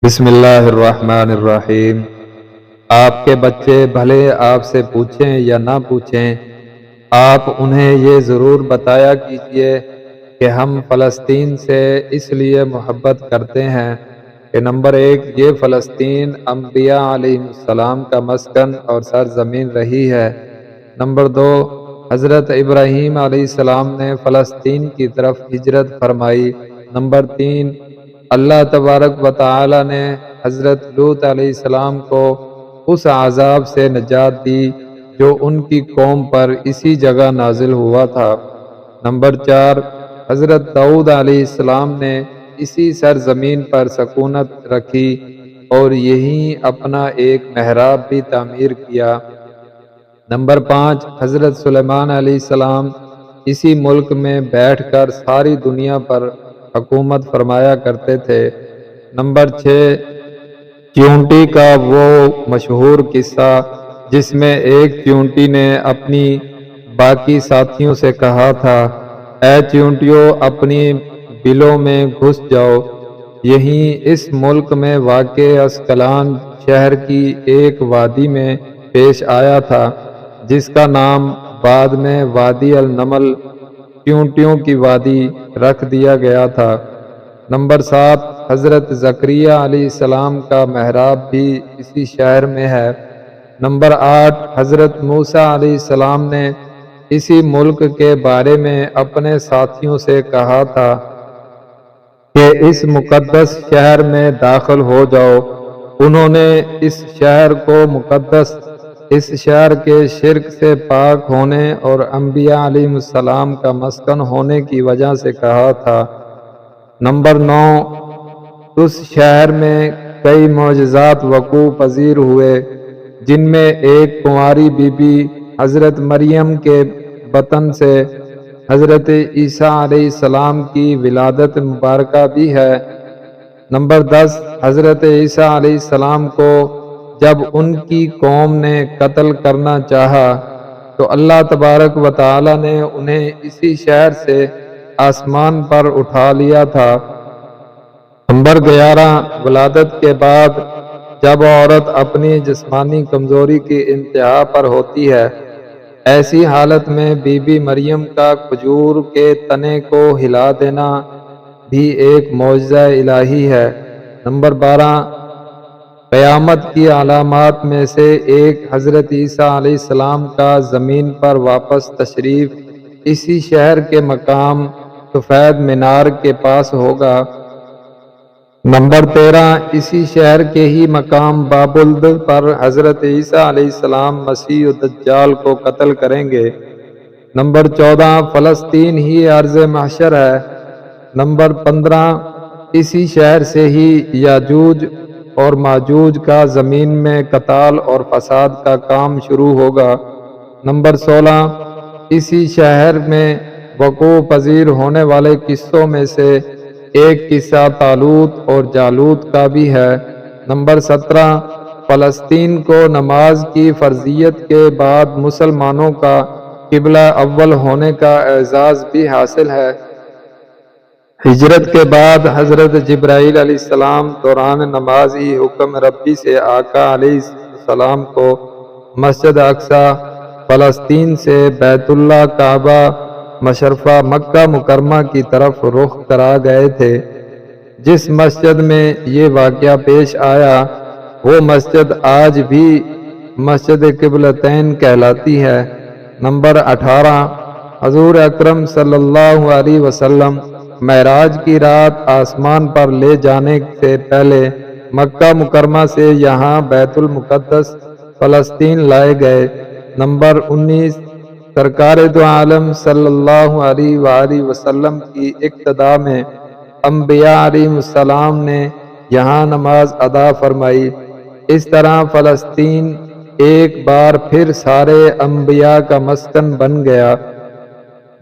بسم اللہ الرحمن الرحیم۔ آپ کے بچے بھلے آپ سے پوچھیں یا نہ پوچھیں، آپ انہیں یہ ضرور بتایا کیجئے کہ ہم فلسطین سے اس لیے محبت کرتے ہیں کہ نمبر 1، یہ فلسطین انبیاء علیہ السلام کا مسکن اور سرزمین رہی ہے۔ نمبر 2، حضرت ابراہیم علیہ السلام نے فلسطین کی طرف ہجرت فرمائی۔ نمبر 3، اللہ تبارک و تعالی نے حضرت لوط علیہ السلام کو اس عذاب سے نجات دی جو ان کی قوم پر اسی جگہ نازل ہوا تھا۔ نمبر 4، حضرت داؤد علیہ السلام نے اسی سرزمین پر سکونت رکھی اور یہیں اپنا ایک محراب بھی تعمیر کیا۔ نمبر 5، حضرت سلیمان علیہ السلام اسی ملک میں بیٹھ کر ساری دنیا پر حکومت فرمایا کرتے تھے۔ نمبر 6، چیونٹی کا وہ مشہور قصہ جس میں ایک چیونٹی نے اپنی باقی ساتھیوں سے کہا تھا، اے چیونٹیوں اپنی بلوں میں گھس جاؤ، یہیں اس ملک میں واقع اسکلان شہر کی ایک وادی میں پیش آیا تھا جس کا نام بعد میں وادی النمل چیونٹیوں کی وادی رکھ دیا گیا تھا۔ نمبر 7، حضرت زکریا علیہ السلام کا محراب بھی اسی شہر میں ہے۔ نمبر 8، حضرت موسیٰ علیہ السلام نے اسی ملک کے بارے میں اپنے ساتھیوں سے کہا تھا کہ اس مقدس شہر میں داخل ہو جاؤ۔ انہوں نے اس شہر کو مقدس، اس شہر کے شرک سے پاک ہونے اور انبیاء علیہ السلام کا مسکن ہونے کی وجہ سے کہا تھا۔ نمبر 9، اس شہر میں کئی معجزات وقوع پذیر ہوئے جن میں ایک کنواری بی بی حضرت مریم کے بطن سے حضرت عیسیٰ علیہ السلام کی ولادت مبارکہ بھی ہے۔ نمبر 10، حضرت عیسیٰ علیہ السلام کو جب ان کی قوم نے قتل کرنا چاہا تو اللہ تبارک و تعالی نے انہیں اسی شہر سے آسمان پر اٹھا لیا تھا۔ نمبر 11، ولادت کے بعد جب عورت اپنی جسمانی کمزوری کی انتہا پر ہوتی ہے، ایسی حالت میں بی بی مریم کا کھجور کے تنے کو ہلا دینا بھی ایک معجزہ الہی ہے۔ نمبر 12، قیامت کی علامات میں سے ایک حضرت عیسیٰ علیہ السلام کا زمین پر واپس تشریف اسی شہر کے مقام سفید مینار کے پاس ہوگا۔ نمبر 13، اسی شہر کے ہی مقام بابلد پر حضرت عیسیٰ علیہ السلام مسیح الدجال کو قتل کریں گے۔ نمبر 14، فلسطین ہی ارض محشر ہے۔ نمبر 15، اسی شہر سے ہی یاجوج اور ماجوج کا زمین میں قتال اور فساد کا کام شروع ہوگا۔ نمبر 16، اسی شہر میں وقوع پذیر ہونے والے قصوں میں سے ایک قصہ طالوت اور جالوت کا بھی ہے۔ نمبر 17، فلسطین کو نماز کی فرضیت کے بعد مسلمانوں کا قبلہ اول ہونے کا اعزاز بھی حاصل ہے۔ ہجرت کے بعد حضرت جبرائیل علیہ السلام دوران نماز ہی حکم ربی سے آقا علیہ السلام کو مسجد اقصی فلسطین سے بیت اللہ کعبہ مشرفہ مکہ مکرمہ کی طرف رخ کرا گئے تھے۔ جس مسجد میں یہ واقعہ پیش آیا وہ مسجد آج بھی مسجد قبلتین کہلاتی ہے۔ نمبر 18، حضور اکرم صلی اللہ علیہ وسلم معراج کی رات آسمان پر لے جانے سے پہلے مکہ مکرمہ سے یہاں بیت المقدس فلسطین لائے گئے۔ نمبر 19، سرکار دو عالم صلی اللہ علیہ وآلہ وسلم کی اقتداء میں انبیاء علیہ السلام نے یہاں نماز ادا فرمائی۔ اس طرح فلسطین ایک بار پھر سارے انبیاء کا مسکن بن گیا۔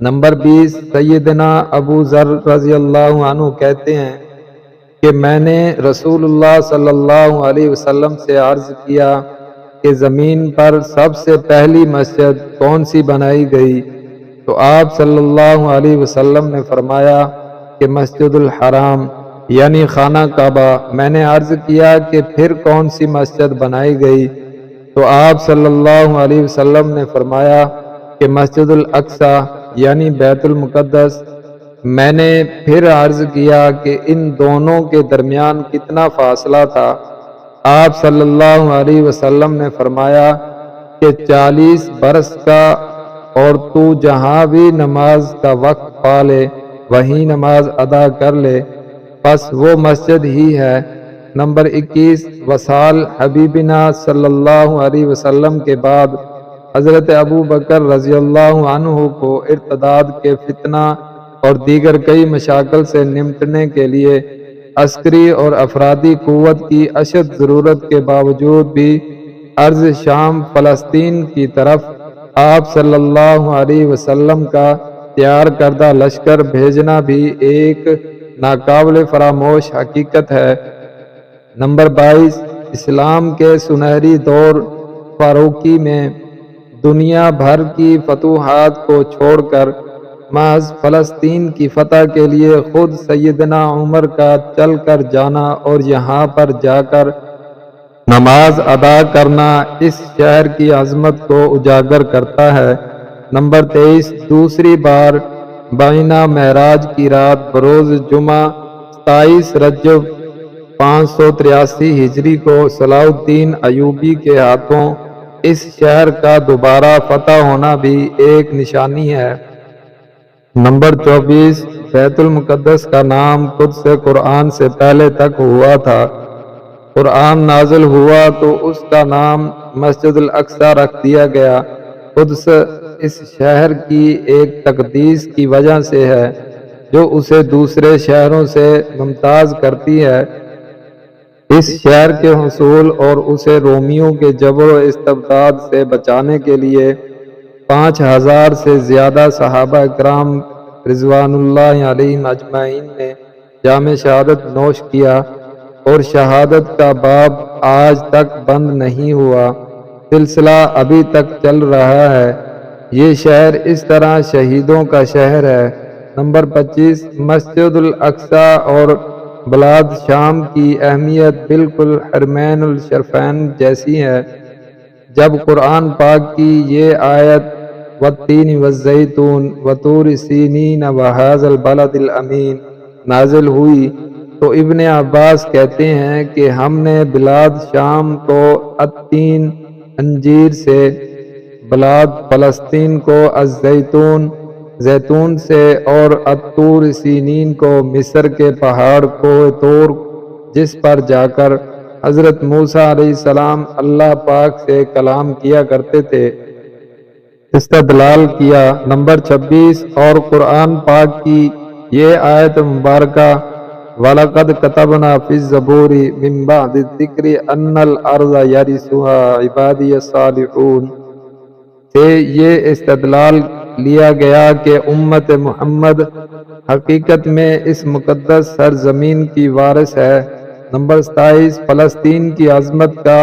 نمبر 20، سیدنا ابو ذر رضی اللہ عنہ کہتے ہیں کہ میں نے رسول اللہ صلی اللہ علیہ وسلم سے عرض کیا کہ زمین پر سب سے پہلی مسجد کون سی بنائی گئی؟ تو آپ صلی اللہ علیہ وسلم نے فرمایا کہ مسجد الحرام۔ یعنی خانہ کعبہ۔ میں نے عرض کیا کہ پھر کون سی مسجد بنائی گئی؟ تو آپ صلی اللہ علیہ وسلم نے فرمایا کہ مسجد الاقصی یعنی بیت المقدس۔ میں نے پھر عرض کیا کہ ان دونوں کے درمیان کتنا فاصلہ تھا؟ آپ صلی اللہ علیہ وسلم نے فرمایا کہ 40 برس کا، اور تو جہاں بھی نماز کا وقت پا لے وہیں نماز ادا کر لے، بس وہ مسجد ہی ہے۔ نمبر 21، وصال حبیبنا صلی اللہ علیہ وسلم کے بعد حضرت ابو بکر رضی اللہ عنہ کو ارتداد کے فتنہ اور دیگر کئی مشاکل سے نمٹنے کے لیے عسکری اور افرادی قوت کی اشد ضرورت کے باوجود بھی ارض شام فلسطین کی طرف آپ صلی اللہ علیہ وسلم کا تیار کردہ لشکر بھیجنا بھی ایک ناقابل فراموش حقیقت ہے۔ نمبر 22، اسلام کے سنہری دور فاروقی میں دنیا بھر کی فتوحات کو چھوڑ کر محض فلسطین کی فتح کے لیے خود سیدنا عمر کا چل کر جانا اور یہاں پر جا کر نماز ادا کرنا اس شہر کی عظمت کو اجاگر کرتا ہے۔ نمبر 23، دوسری بار بائنا معراج کی رات بروز جمعہ 27 رجب 583 ہجری کو صلاح الدین ایوبی کے ہاتھوں اس شہر کا دوبارہ فتح ہونا بھی ایک نشانی ہے۔ نمبر 24، بیت المقدس کا نام قدس قرآن سے پہلے تک ہوا تھا۔ قرآن نازل ہوا تو اس کا نام مسجد الاقصی رکھ دیا گیا۔ قدس اس شہر کی ایک تقدیس کی وجہ سے ہے جو اسے دوسرے شہروں سے ممتاز کرتی ہے۔ اس شہر کے حصول اور اسے رومیوں کے جبر و استبداد سے بچانے کے لیے 5000 سے زیادہ صحابہ اکرام رضوان اللہ علیہم اجمعین نے جام شہادت نوش کیا، اور شہادت کا باب آج تک بند نہیں ہوا، سلسلہ ابھی تک چل رہا ہے۔ یہ شہر اس طرح شہیدوں کا شہر ہے۔ نمبر 25، مسجد الاقصی اور بلاد شام کی اہمیت بالکل حرمین الشریفین جیسی ہے۔ جب قرآن پاک کی یہ آیت والتین والزیتون وطور سینین وہذا البلد الامین نازل ہوئی تو ابن عباس کہتے ہیں کہ ہم نے بلاد شام کو التین انجیر سے، بلاد فلسطین کو الزیتون زیتون سے، اور الطور سینین کو مصر کے پہاڑ کوہ طور جس پر جا کر حضرت موسیٰ علیہ السلام اللہ پاک سے کلام کیا کرتے تھے، استدلال کیا۔ نمبر 26، اور قرآن پاک کی یہ آیت مبارکہ وَلَقَدْ كَتَبْنَا فِي الزَّبُورِ مِن بَعْدِ الذِّكْرِ أَنَّ الْأَرْضَ يَرِثُهَا عِبَادِيَ الصَّالِحُونَ سے یہ استدلال لیا گیا کہ امت محمد حقیقت میں اس مقدس سرزمین کی وارث ہے۔ نمبر 27، فلسطین کی عظمت کا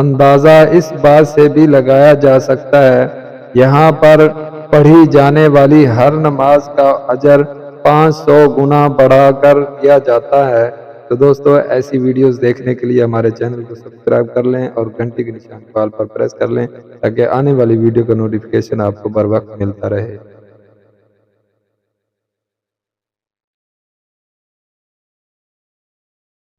اندازہ اس بات سے بھی لگایا جا سکتا ہے، یہاں پر پڑھی جانے والی ہر نماز کا اجر 500 گنا بڑھا کر دیا جاتا ہے۔ تو دوستو ایسی ویڈیوز دیکھنے کے لیے ہمارے چینل کو سبسکرائب کر لیں اور گھنٹی کے نشان کال پر پریس کر لیں تاکہ آنے والی ویڈیو کا نوٹیفیکیشن آپ کو بر وقت ملتا رہے۔